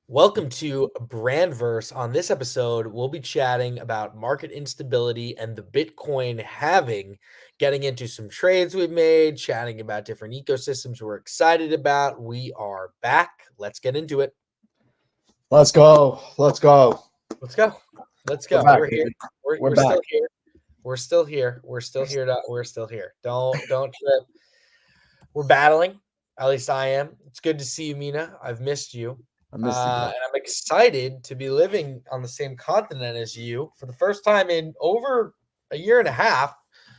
Welcome to Brandverse. On this episode, we'll be chatting about market instability and the Bitcoin halving, getting into some trades we've made, chatting about different ecosystems we're excited about. We are back. Let's get into it. Let's go. Let's go. Let's go. Let's We're go. back, We're here. baby. We're, We're we're back. still here. We're still here. We're still here. We're still here. Don't trip. We're battling. At least I am. It's good to see you, Mina. I've missed you. I missed you, bro. And I'm excited to be living on the same continent as you for the first time in over a year and a half.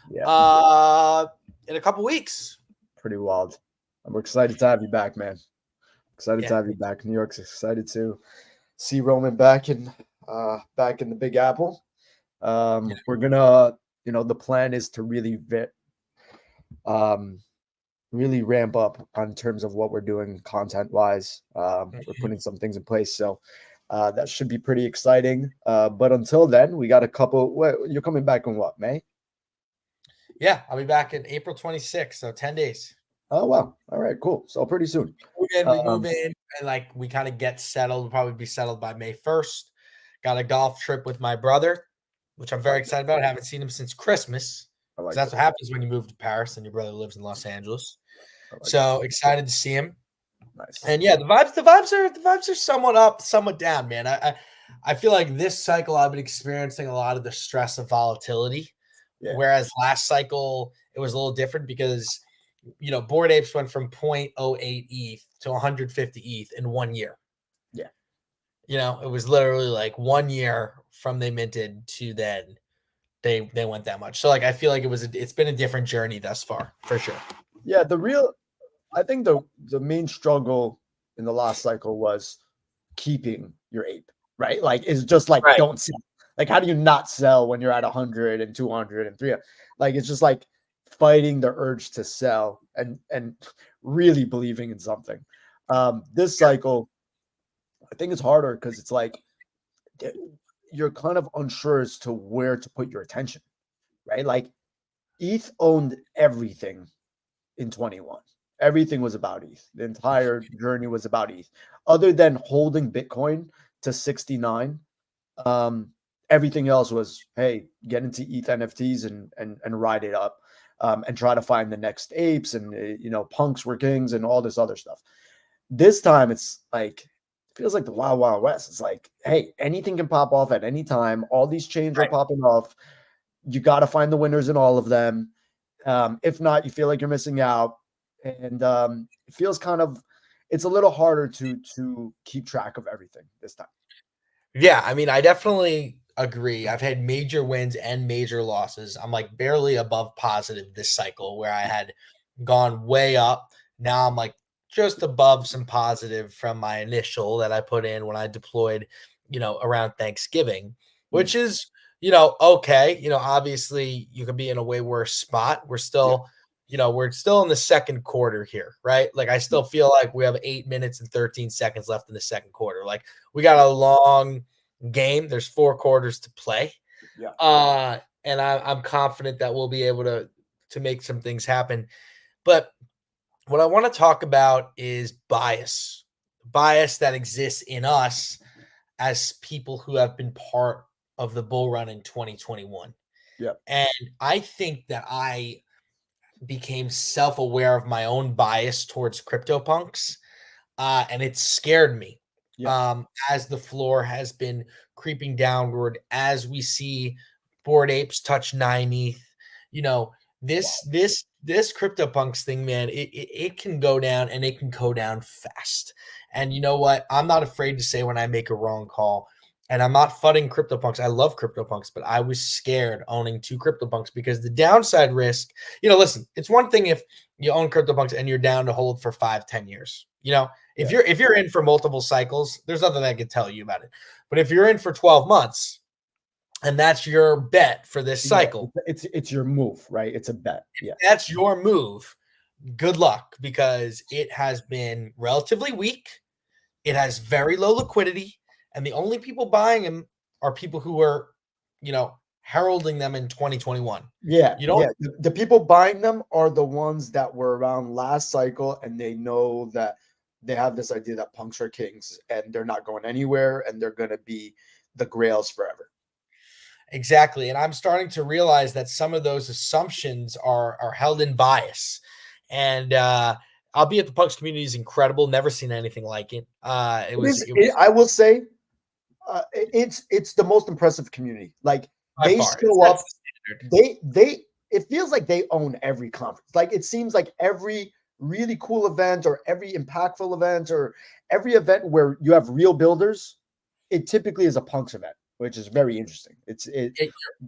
Yeah. In a couple weeks. Pretty wild. We're excited to have you back, man. Excited Yeah. to have you back. New York's excited to see Roman back in the Big Apple. We're gonna, the plan is to really ramp up on terms of what we're doing content wise. We're putting some things in place, so that should be pretty exciting. But until then, we got a couple. You're coming back in what, May? Yeah, I'll be back in April 26th, so 10 days. Oh, wow. All right, cool. So pretty soon. We move in, and we kind of get settled. We'll probably be settled by May 1st. Got a golf trip with my brother, which I'm very excited about. I haven't seen him since Christmas. That's what happens when you move to Paris and your brother lives in Los Angeles. So excited to see him. Nice. And yeah, the vibes are somewhat up, somewhat down, man. I feel like this cycle I've been experiencing a lot of the stress of volatility. Yeah. Whereas last cycle it was a little different because Bored Apes went from 0.08 ETH to 150 ETH in 1 year. Yeah. It was literally like 1 year from they minted to then they went that much. So I feel like it's been a different journey thus far, for sure. Yeah, I think the main struggle in the last cycle was keeping your ape, right? It's just don't sell. How do you not sell when you're at 100 and 200 and 300? It's just fighting the urge to sell and really believing in something. This cycle, I think it's harder because it's you're kind of unsure as to where to put your attention, right? ETH owned everything in 21. Everything was about ETH. The entire journey was about ETH. Other than holding Bitcoin to 69, everything else was, hey, get into ETH NFTs and ride it up, and try to find the next apes and punks were kings and all this other stuff. This time it's feels like the Wild Wild West. It's hey, anything can pop off at any time. All these chains are popping off. You got to find the winners in all of them. If not, you feel like you're missing out. And it feels it's a little harder to keep track of everything this time. Yeah, I mean, I definitely agree. I've had major wins and major losses. I'm barely above positive this cycle where I had gone way up. Now I'm just above some positive from my initial that I put in when I deployed, around Thanksgiving, which is, okay. Obviously you could be in a way worse spot. We're still, we're still in the second quarter here, right? I still feel like we have 8 minutes and 13 seconds left in the second quarter. We got a long game. There's 4 quarters to play. Yeah. And I'm confident that we'll be able to make some things happen. But what I want to talk about is bias that exists in us as people who have been part of the bull run in 2021. Yeah. And I think that I became self-aware of my own bias towards CryptoPunks. And it scared me. Yeah. As the floor has been creeping downward, as we see Bored Apes touch 9 ETH, this CryptoPunks thing, man, it can go down and it can go down fast. And you know what? I'm not afraid to say when I make a wrong call. And I'm not fudding CryptoPunks. I love CryptoPunks, but I was scared owning 2 CryptoPunks because the downside risk, listen, it's one thing if you own CryptoPunks and you're down to hold for 5-10 years. If you're in for multiple cycles, there's nothing I can tell you about it. But if you're in for 12 months and that's your bet for this cycle, it's your move, right? It's a bet. Yeah. That's your move. Good luck, because it has been relatively weak. It has very low liquidity. And the only people buying them are people who are, heralding them in 2021. Yeah. The people buying them are the ones that were around last cycle, and they know that they have this idea that punks are kings and they're not going anywhere and they're going to be the grails forever. Exactly. And I'm starting to realize that some of those assumptions are held in bias. And albeit the punks community is incredible, never seen anything like it. It was I will say, it's the most impressive community. Like by they far show up, the they it feels like they own every conference. Like it seems like every really cool event or every impactful event or every event where you have real builders, it typically is a punks event, which is very interesting.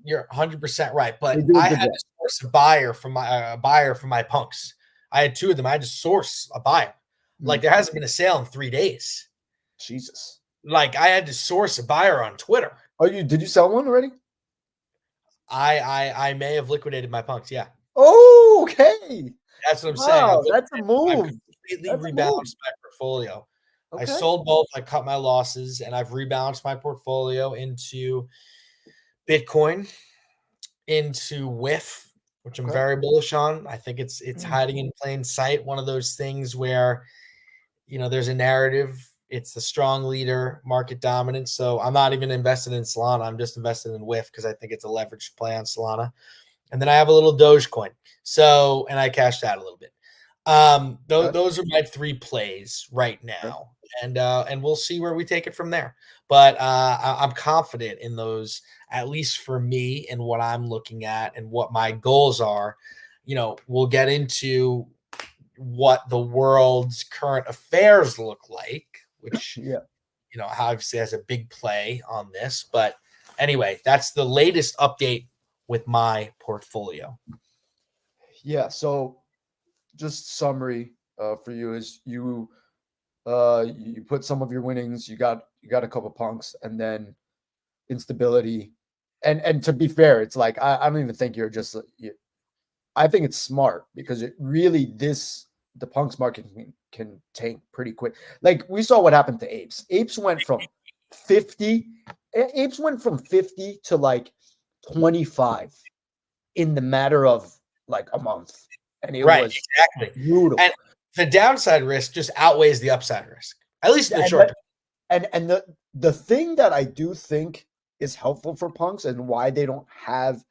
You're 100% right. But they do a I good had job. to source a buyer for my punks. I had 2 of them. I had to source a buyer. Like there hasn't been a sale in 3 days. Jesus. Like I had to source a buyer on Twitter. Oh, did you sell one already? I may have liquidated my punks. Yeah. Oh, okay. That's what I'm saying. Wow, that's a I've move. completely That's a move. rebalanced my portfolio. I Okay. sold both. I cut my losses, and I've rebalanced my portfolio into Bitcoin, into WIF, which I'm very bullish on. I think it's hiding in plain sight. One of those things where, there's a narrative. It's the strong leader, market dominance. So I'm not even invested in Solana. I'm just invested in WIF because I think it's a leveraged play on Solana. And then I have a little Dogecoin. So, and I cashed out a little bit. Those are my 3 plays right now, and we'll see where we take it from there. But I'm confident in those, at least for me, and what I'm looking at and what my goals are. We'll get into what the world's current affairs look like, which obviously has a big play on this. But anyway, that's the latest update with my portfolio. Yeah. So just summary for you is you put some of your winnings, you got a couple punks, and then Instability. And to be fair, it's like I don't even think you're just I think it's smart because it really the punks market can tank pretty quick. Like we saw what happened to apes. Apes went from 50 to like 25 in the matter of like a month. And it was exactly brutal. And the downside risk just outweighs the upside risk, at least in the short term. And the thing that I do think is helpful for punks and why they don't have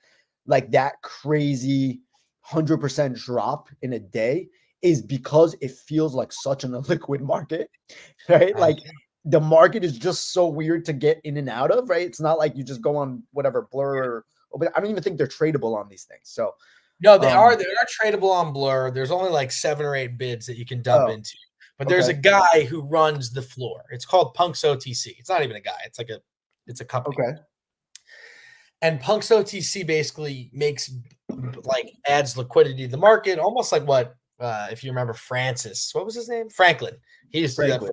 like that crazy 100% drop in a day is because it feels like such an illiquid market, right? Like the market is just so weird to get in and out of, right? It's not like you just go on whatever Blur, but I don't even think they're tradable on these things. So no, they are tradable on Blur. There's only like 7 or 8 bids that you can dump into. But there's a guy who runs the floor. It's called Punks OTC. It's not even a guy. It's a company. Okay. And Punks OTC basically adds liquidity to the market, almost like what if you remember Francis, what was his name? Franklin. He used to do that for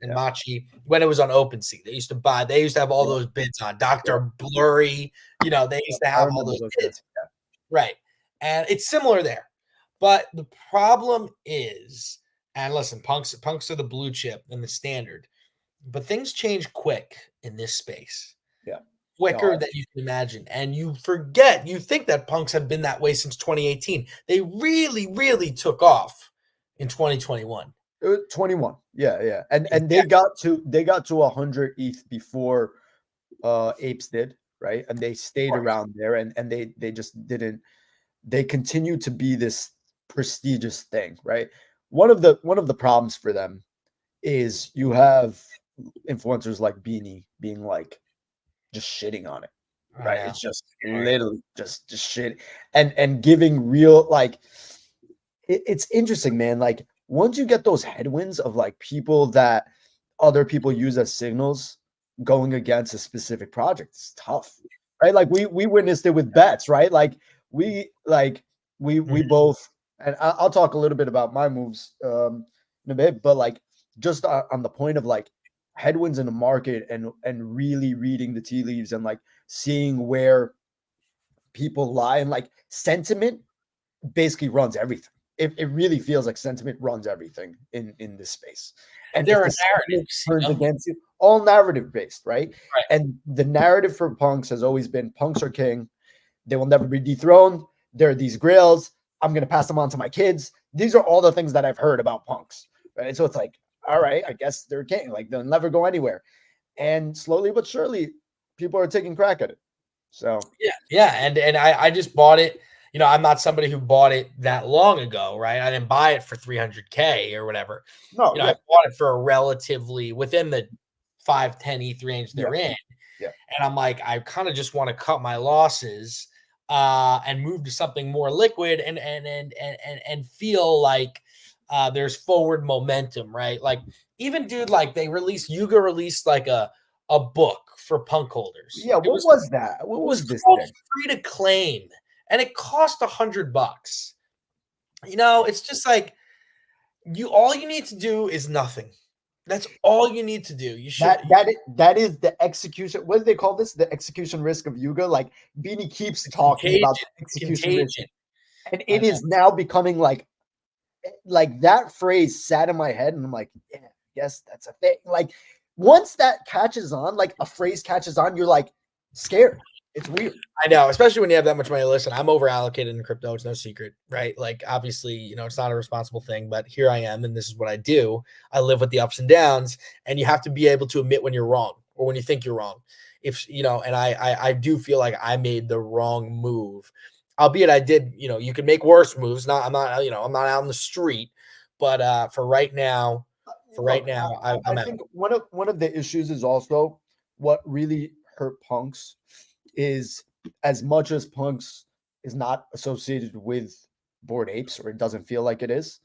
and Machi when it was on OpenSea. They used to have all those bids on Dr. Blurry. They used to have all those bids. Right. And it's similar there. But the problem is, and listen, punks are the blue chip and the standard, but things change quick in this space. Yeah. Quicker than you can imagine. And you think that punks have been that way since 2018. They really, really took off in 2021. 21. Yeah. And they got to 100 ETH before apes did, right? And they stayed around there and they just didn't. They continue to be this prestigious thing, right? One of the problems for them is you have influencers like Beanie being like just shitting on it, right? It's just literally just shit and giving real like it's interesting, man. Like once you get those headwinds of like people that other people use as signals going against a specific project, it's tough, right? Like we witnessed it with bets, right? Like we both, and I'll talk a little bit about my moves in a bit, but like just on the point of like headwinds in the market and really reading the tea leaves and like seeing where people lie and like sentiment basically runs everything. It really feels like sentiment runs everything in this space. And there are narratives turns against you, all narrative based, right? And the narrative for punks has always been punks are king. They will never be dethroned. There are these grails. I'm going to pass them on to my kids. These are all the things that I've heard about punks, right? So it's like, all right, I guess they're king. Like they'll never go anywhere. And slowly but surely, people are taking crack at it. So yeah, and I just bought it. You know, I'm not somebody who bought it that long ago, right? I didn't buy it for 300K or whatever. no, You know, I yeah, bought it for a relatively within the 510 ETH range yeah, they're in. yeah. And I'm like, I kind of just want to cut my losses and move to something more liquid and feel like there's forward momentum, right? Like even dude, like Yuga released like a book for punk holders. Yeah, It what was was that? What it was was this called thing? Free to Claim, and it cost $100. You know, it's just like all you need to do is nothing. That's all you need to do. You should That is the execution. What do they call this? The execution risk of Yuga. Like Beanie keeps talking about contagion. the execution risk, Contagion. and I it know. is now becoming like that phrase sat in my head, and I'm like, yeah, yes, that's a thing. Like once that catches on, like a phrase catches on, you're like scared. It's weird. I know, especially when you have that much money. Listen, I'm over allocated in crypto. It's no secret, right? Like, obviously, you know, it's not a responsible thing, but here I am, and this is what I do. I live with the ups and downs, and you have to be able to admit when you're wrong or when you think you're wrong. If you know, and I do feel like I made the wrong move, albeit I did. You know, you can make worse moves. I'm not, you know, I'm not out in the street, but for right now, Look, I'm I out. think one of the issues is also what really hurt punks is as much as punks is not associated with bored apes, or it doesn't feel like it is,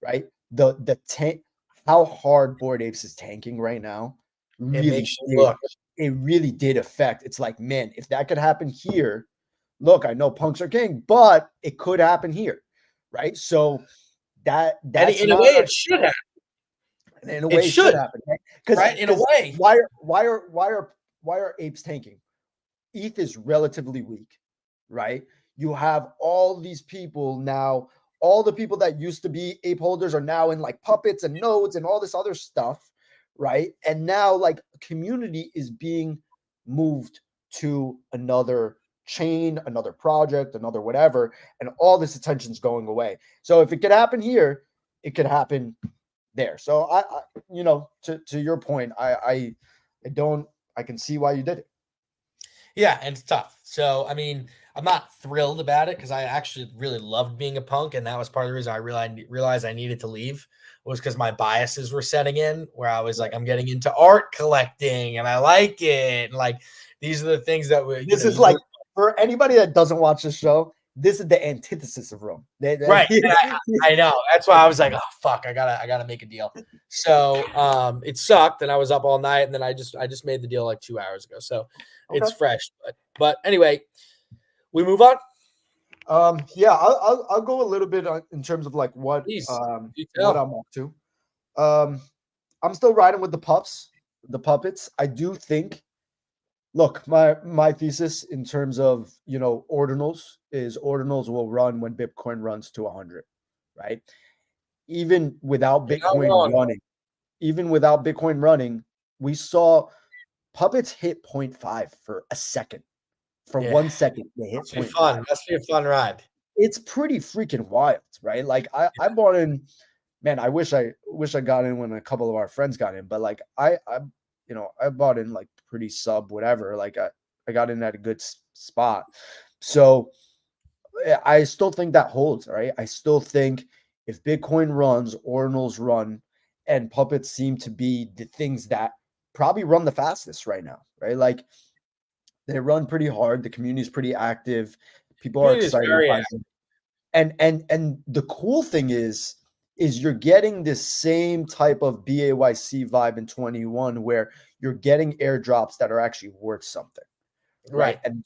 right? The tank, how hard bored apes is tanking right now, It really makes you did look. it really did affect. It's like, man, if that could happen here, look, I know punks are king, but it could happen here, right? So And that's in a not way, it should happen. in a It way it should should, happen, right? Because right? In a way. why are apes tanking? ETH is relatively weak, right? You have all these people now, all the people that used to be ape holders are now in like puppets and nodes and all this other stuff, right? And now like community is being moved to another chain, another project, another whatever, and all this attention's going away. So if it could happen here, it could happen there. So to your point, I don't I can see why you did it. Yeah, and it's tough. So, I mean, I'm not thrilled about it because I actually really loved being a punk, and that was part of the reason I realized I needed to leave was because my biases were setting in, where I was like, I'm getting into art collecting, and I like it, and like these are the things that were, This is like for anybody that doesn't watch the show, this is the antithesis of Rome. right. And I know that's why I was like, oh fuck, I gotta make a deal. So, it sucked, and I was up all night, and then I just made the deal like 2 hours ago, so it's Okay. fresh. But anyway, we move on. Yeah, I'll go a little bit in terms of like what Please, do what tell. I'm up to. Um, I'm still riding with the puppets. I do think. Look, my thesis in terms of ordinals is ordinals will run when Bitcoin runs to 100, right? Even without You're not Bitcoin wrong. running, even without Bitcoin running, we saw puppets hit zero point 0.5 for a second. For Yeah, 1 second, they hit must zero be point 0.5. fun. Must be a fun ride. It's pretty freaking wild, right? Like I bought in, man, I wish I got in when a couple of our friends got in, but like I bought in like pretty sub whatever. Like I got in at a good spot. So I still think that holds, right? I still think if Bitcoin runs, ordinals run, and puppets seem to be the things that probably run the fastest right now, right? Like they run pretty hard. The community is pretty active. People are Community is excited very by active. them. And the cool thing is you're getting this same type of BAYC vibe in 21 where you're getting airdrops that are actually worth something, right? Right. And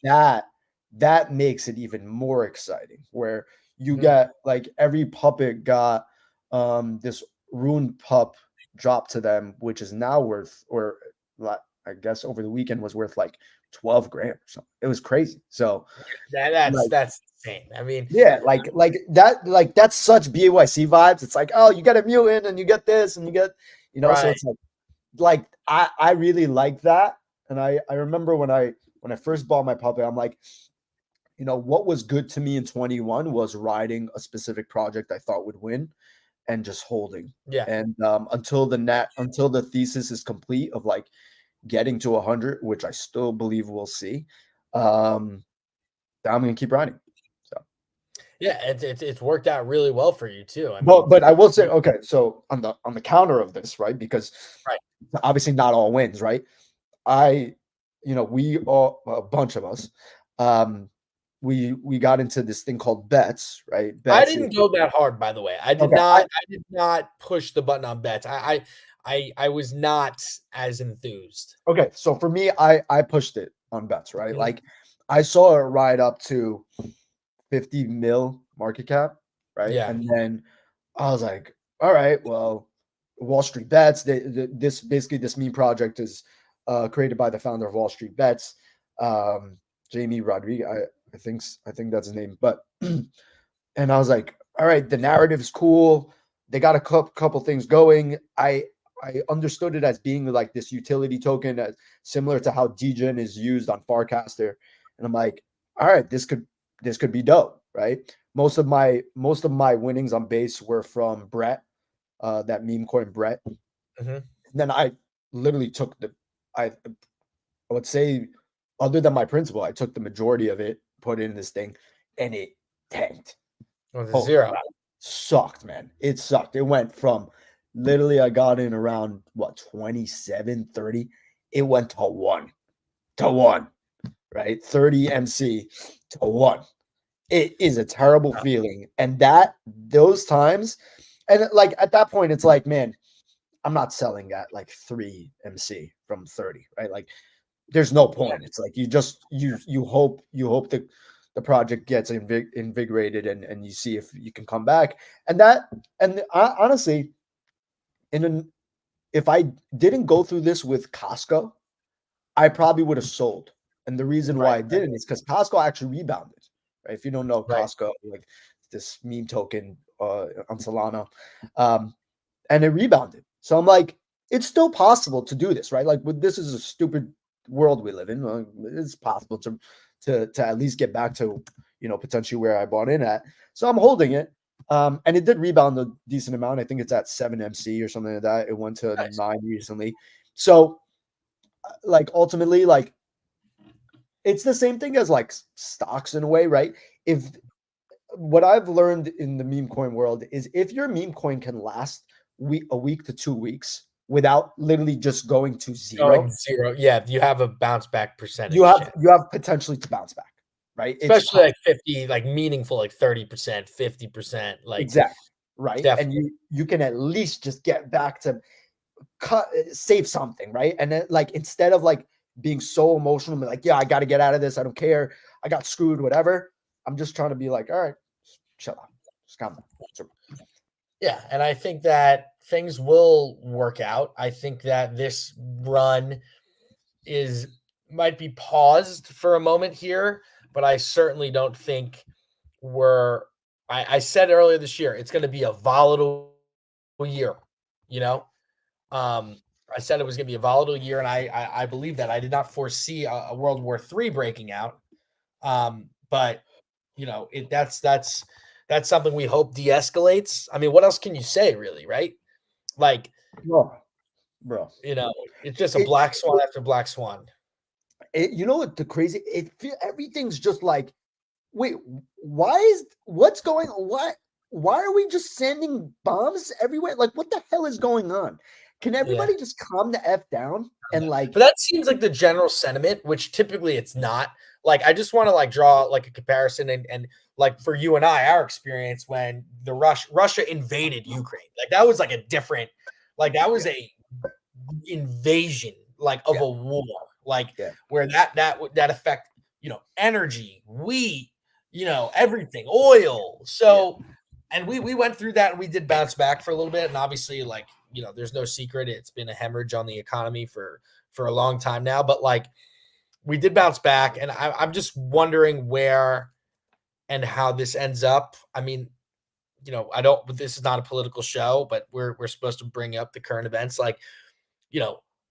that makes it even more exciting where you Mhm. get like every puppet got this rune pup drop to them, which is now worth, or I guess over the weekend was worth like 12 grand or something. It was crazy. So like That's insane. I mean, yeah, like that's such BAYC vibes. It's like, oh, you get a mutant and you get this and you get, so right. it's like I really like that. And I remember when I first bought my puppet, I'm like, what was good to me in 21 was riding a specific project I thought would win. and just holding. Yeah. And until the thesis is complete of like getting to 100, which I still believe we'll see, I'm gonna keep riding. So Yeah, it's worked out really well for you too. I mean, but I will say, okay, so on the counter of this, right? Because right. obviously not all wins, right? I, we all, a bunch of us, we got into this thing called bets, right? I Bets is didn't go that hard, by the way. okay. I did not push the button on bets. I was not as enthused. Okay, so for me, I pushed it on bets, right? Mhm. Like I saw it ride up to 50 mil market cap, right? Yeah. And then I was like, all right, well, Wall Street Bets, this meme project is created by the founder of Wall Street Bets, Jamie Rodriguez. I think that's his name. But and I was like, all right, the narrative's cool. They got a couple things going. I understood it as being like this utility token, similar to how Degen is used on Farcaster. And I'm like, all right, this could be dope, right? Most of my winnings on base were from Brett, that meme coin Brett. Mhm. Then I literally took I would say, other than my principal, I took the majority of it, put it in this thing, and it tanked. Was a Oh, zero. sucked, man. It sucked. It went from literally, I got in around what 27, 30. It went to one, right? 30 MC to one. It is a terrible feeling. And those times, and like at that point, it's like, man, I'm not selling at like 3 MC from 30, right? Like there's no point. It's like you hope the project gets invigorated and you see if you can come back. Honestly, if I didn't go through this with Costco, I probably would have sold. And the reason why Right. I didn't is because Costco actually rebounded. Right? If you don't know Right. Costco, like this meme token on Solana, and it rebounded. So I'm like, it's still possible to do this, right? Like, this is a stupid world we live in. It's possible to at least get back to potentially where I bought in at. So I'm holding it. And it did rebound a decent amount. I think it's at 7 MC or something like that. It went to Nice. 9 recently. So like ultimately, like it's the same thing as like stocks in a way, right? If what I've learned in the meme coin world is if your meme coin can last a week to 2 weeks without literally just going to Going zero, zero. Yeah, you have a bounce back you percentage have chance. you have potentially to bounce back, right? It's Especially possible. like 50, like meaningful, like 30%, 50%, like Exactly. Right. And definitely. you can at least just get back to save something, right? And then like instead of like being so emotional, like, yeah, I got to get out of this. I don't care. I got screwed, whatever. I'm just trying to be like, all right, chill out. Just calm down. Yeah, and I think that things will work out. I think that this run is might be paused for a moment here, but I certainly don't think we're I said earlier this year it's going to be a volatile year, you know. Um, I said it was going to be a volatile year, and I believe that. I did not foresee a World War III breaking out. But that's something we hope de-escalates. I mean, what else can you say, really, right? Like, Oh, bro. it's just a It, black swan after black swan. you know what the crazy? Everything's just like, wait, what's going on? Why are we just sending bombs everywhere? Like, what the hell is going on? Can Yeah. everybody just calm the f down and like, But that seems like the general sentiment, which typically it's not. Like, I just want to like draw like a comparison and like for you and I, our experience when the Russia invaded Ukraine, like that was like a different, like that was yeah, a invasion like of yeah, a war, like yeah, where that affect energy, wheat, everything, oil. yeah, So, and we went through that and we did bounce back for a little bit, and obviously like there's no secret it's been a hemorrhage on the economy for a long time now, but like we did bounce back, and I'm just wondering where and how this ends up. I mean, I don't. This is not a political show, but we're supposed to bring up the current events. Like,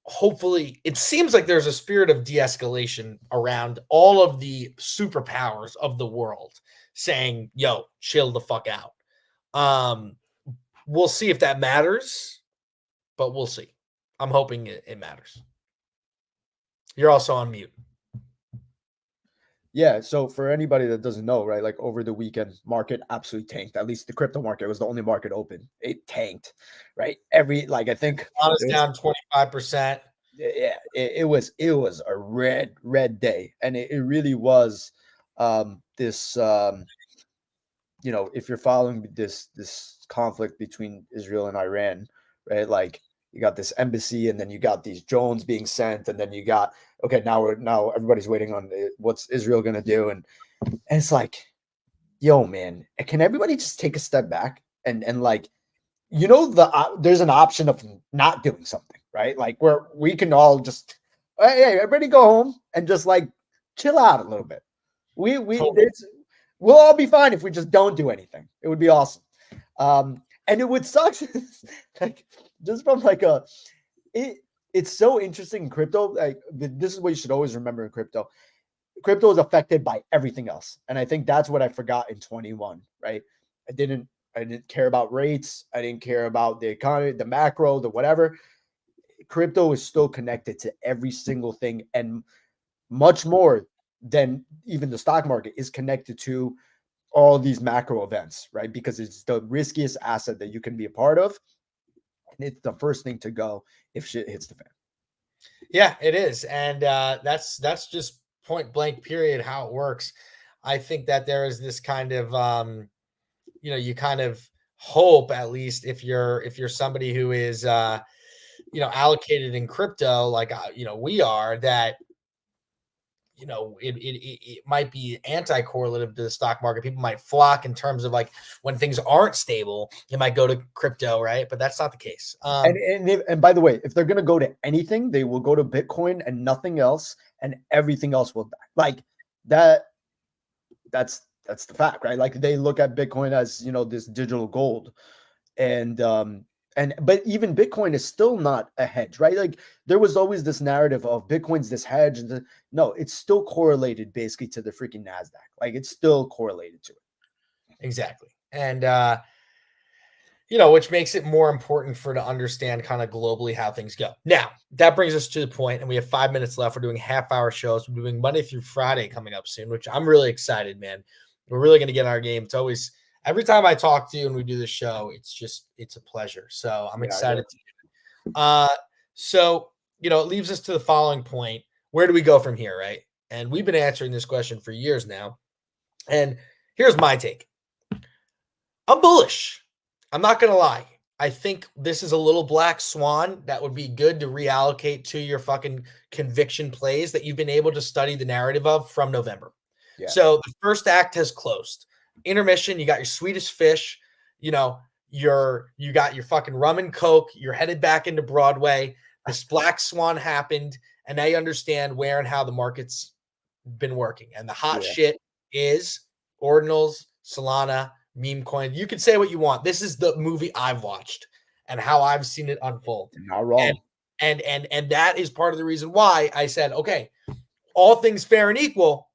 hopefully, it seems like there's a spirit of de-escalation around all of the superpowers of the world, saying, "Yo, chill the fuck out." Um, We'll see if that matters, but we'll see. I'm hoping it matters. You're also on mute. Yeah. So for anybody that doesn't know, right, like over the weekend, market absolutely tanked. At least the crypto market was the only market open. It tanked, right? I think Honest down 25%. yeah, it was a red day, and it really was this if you're following this conflict between Israel and Iran, right? Like you got this embassy, and then you got these drones being sent, and then you got okay, now everybody's waiting on what's Israel gonna do, and it's like, yo, man, can everybody just take a step back and like, there's an option of not doing something, right? Like where we can all just, hey, everybody go home and just like chill out a little bit. Totally. We'll all be fine if we just don't do anything. It would be awesome. And it would suck, like just from like it's so interesting in crypto. Like this is what you should always remember in crypto. Crypto is affected by everything else, and I think that's what I forgot in 21. Right? I didn't care about rates. I didn't care about the economy, the macro, the whatever. Crypto is still connected to every single thing, and much more than even the stock market is connected to all these macro events, right? Because it's the riskiest asset that you can be a part of. And it's the first thing to go if shit hits the fan. Yeah, it is. And that's just point blank period how it works. I think that there is this kind of you kind of hope, at least if you're somebody who is allocated in crypto like we are, that it might be anti-correlative to the stock market. People might flock in terms of like when things aren't stable, it might go to crypto, right? But that's not the case. And by the way, if they're gonna go to anything, they will go to Bitcoin and nothing else, and everything else will die. Like that. That's the fact, right? Like they look at Bitcoin as this digital gold, and but even Bitcoin is still not a hedge, right? Like there was always this narrative of Bitcoin's this hedge, and no, it's still correlated basically to the freaking Nasdaq. Like it's still correlated to it. Exactly, and which makes it more important to understand kind of globally how things go. Now that brings us to the point, and we have 5 minutes left. We're doing half-hour shows. We're doing Monday through Friday coming up soon, which I'm really excited, man. We're really going to get in our game. It's always every time I talk to you and we do the show, it's a pleasure. So I'm excited to do it. So it leaves us to the following point. Where do we go from here, right? And we've been answering this question for years now. And here's my take. I'm bullish. I'm not going to lie. I think this is a little black swan that would be good to reallocate to your fucking conviction plays that you've been able to study the narrative of from November. Yeah. So the first act has closed. Intermission, you got your Swedish fish, you got your fucking rum and coke, you're headed back into Broadway. This black swan happened, and now you understand where and how the market's been working. And the hot shit is ordinals, Solana, meme coin. You can say what you want. This is the movie I've watched and how I've seen it unfold. Not wrong. And that is part of the reason why I said, okay, all things fair and equal,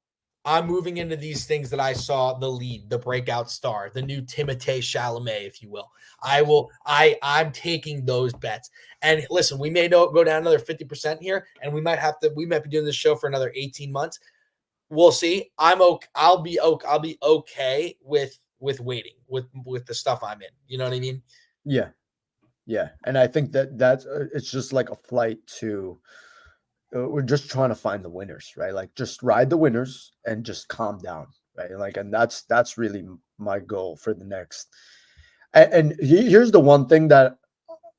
I'm moving into these things that I saw the lead, the breakout star, the new Timothée Chalamet, if you will. I'm taking those bets. And listen, we may go down another 50% here, and we might be doing this show for another 18 months. We'll see. I'll be okay with waiting with the stuff I'm in. You know what I mean? Yeah. And I think that's it's just like a flight to we're just trying to find the winners, right? Like just ride the winners and just calm down, right? Like, and that's really my goal for the next. And here's the one thing that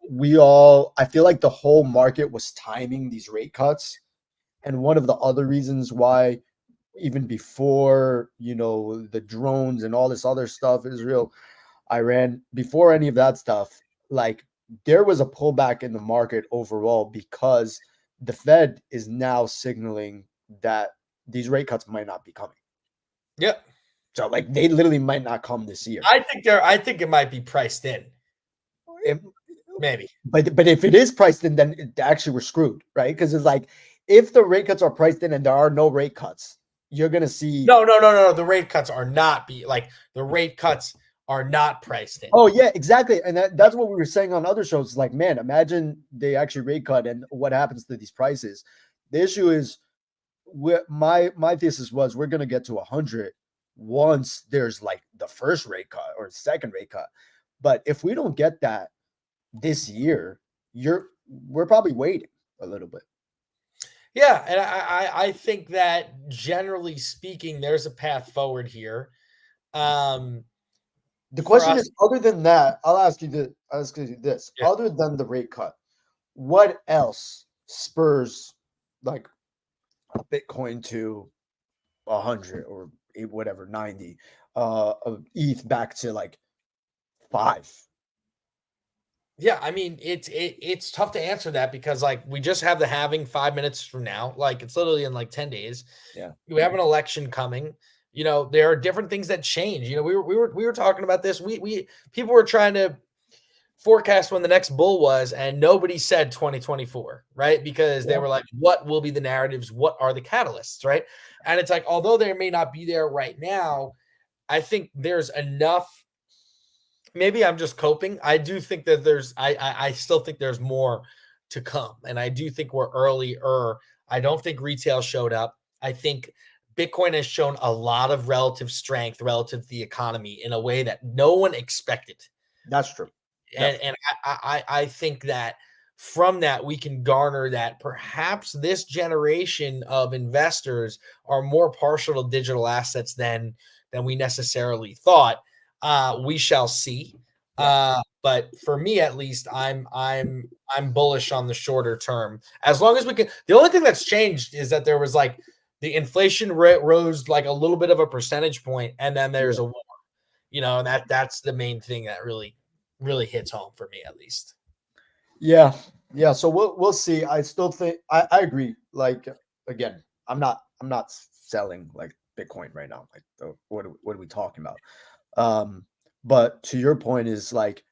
I feel like the whole market was timing these rate cuts. And one of the other reasons why, even before, the drones and all this other stuff, Israel, Iran, before any of that stuff, like there was a pullback in the market overall because the Fed is now signaling that these rate cuts might not be coming. Yeah. So like they literally might not come this year. I think it might be priced in. Maybe. But if it is priced in, then actually we're screwed, right? Because it's like if the rate cuts are priced in and there are no rate cuts, you're gonna see No. The rate cuts are not the rate cuts are not priced in. Oh yeah, exactly. And that's what we were saying on other shows. Like, man, imagine they actually rate cut and what happens to these prices. The issue is, my thesis was we're gonna get to 100 once there's like the first rate cut or second rate cut. But if we don't get that this year, we're probably waiting a little bit. Yeah, and I think that generally speaking, there's a path forward here. The question is, other than that, I'll ask you this. Yeah. Other than the rate cut, what else spurs like a Bitcoin to 100 or whatever 90, of ETH back to like 5? Yeah, I mean, it's tough to answer that because like we just have the halving 5 minutes from now. Like it's literally in like 10 days. Yeah. We have an election coming. You know, there are different things that change. You know, we were talking about this. We people were trying to forecast when the next bull was, and nobody said 2024, right? Because they were like, what will be the narratives? What are the catalysts, right? And it's like, although they may not be there right now, I think there's enough. Maybe I'm just coping. I do think that I still think there's more to come. And I do think we're earlier. I don't think retail showed up. I think Bitcoin has shown a lot of relative strength relative to the economy in a way that no one expected. That's true. And I think that from that, we can garner that perhaps this generation of investors are more partial to digital assets than we necessarily thought. We shall see. But for me, at least, I'm bullish on the shorter term. As long as we can. The only thing that's changed is that there was like the inflation rate rose like a little bit of a percentage point, and then there's a war. You know, and that's the main thing that really hits home for me, at least. Yeah. So we'll see. I still think I agree. Like, again, I'm not selling like Bitcoin right now. Like, what are we talking about? But to your point is like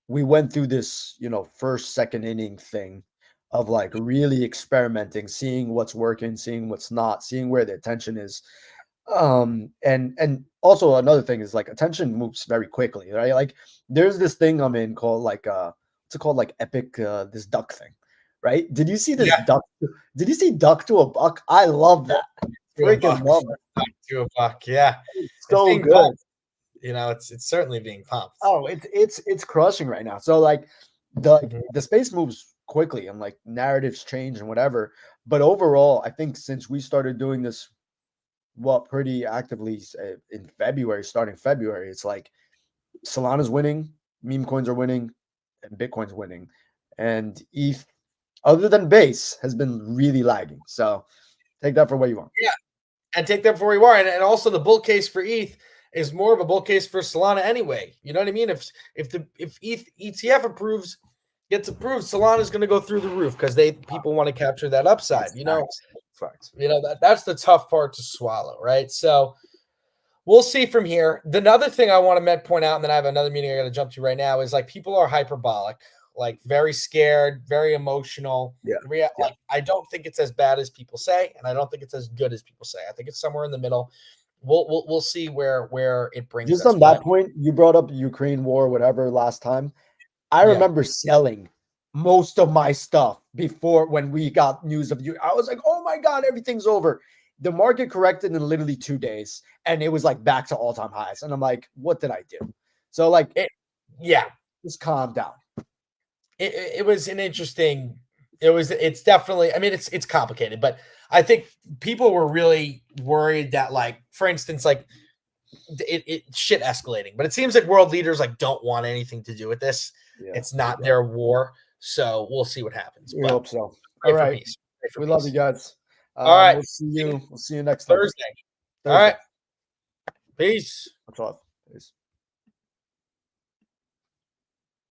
we went through this, first, second inning thing of like really experimenting, seeing what's working, seeing what's not, seeing where the attention is. And also another thing is like attention moves very quickly, right? Like there's this thing I'm in called like what's it called, like Epic, this duck thing, right? Did you see this duck? Did you see duck to a buck? I love that. Freaking love it. To a buck, yeah. It's so good. Pumped. You know, it's certainly being pumped. Oh, it's crushing right now. So like the space moves quickly and like narratives change and whatever. But overall, I think since we started doing this pretty actively in February, starting February, it's like Solana's winning, meme coins are winning, and Bitcoin's winning. And ETH, other than base, has been really lagging. So take that for what you want. Yeah. And take that for where you are. And also the bull case for ETH is more of a bull case for Solana anyway. You know what I mean? If ETH ETF gets approved, Solana is going to go through the roof because people want to capture that upside. That's the tough part to swallow, right? So we'll see from here. Another thing I want to point out, and then I have another meeting I got to jump to right now, is like people are hyperbolic, like very scared, very emotional. Like, I don't think it's as bad as people say, and I don't think it's as good as people say. I think it's somewhere in the middle. We'll see where it brings us. Just on that point, you brought up Ukraine war, whatever, last time. I remember selling most of my stuff before when we got news of you. I was like, oh my God, everything's over. The market corrected in literally 2 days and it was like back to all-time highs. And I'm like, what did I do? So like, just calm down. It was an interesting, it's definitely, I mean, it's complicated, but I think people were really worried that, like, for instance, like it shit escalating, but it seems like world leaders like don't want anything to do with this. It's not their war. So we'll see what happens. We hope so. All right. We love you guys. All right. We'll see you next Thursday. All right. Peace. Much love. Peace.